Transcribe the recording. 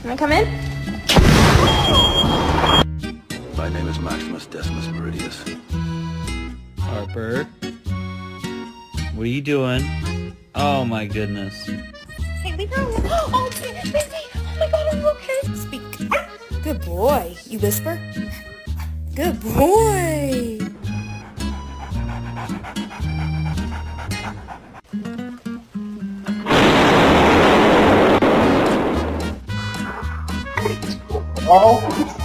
Wanna come in? My name is Maximus Decimus Meridius. Harper. What are you doing? Oh my goodness. Hey, leave her alone. Oh, baby. Oh my god, are you okay? Speak. Good boy. You whisper? Good boy. Oh.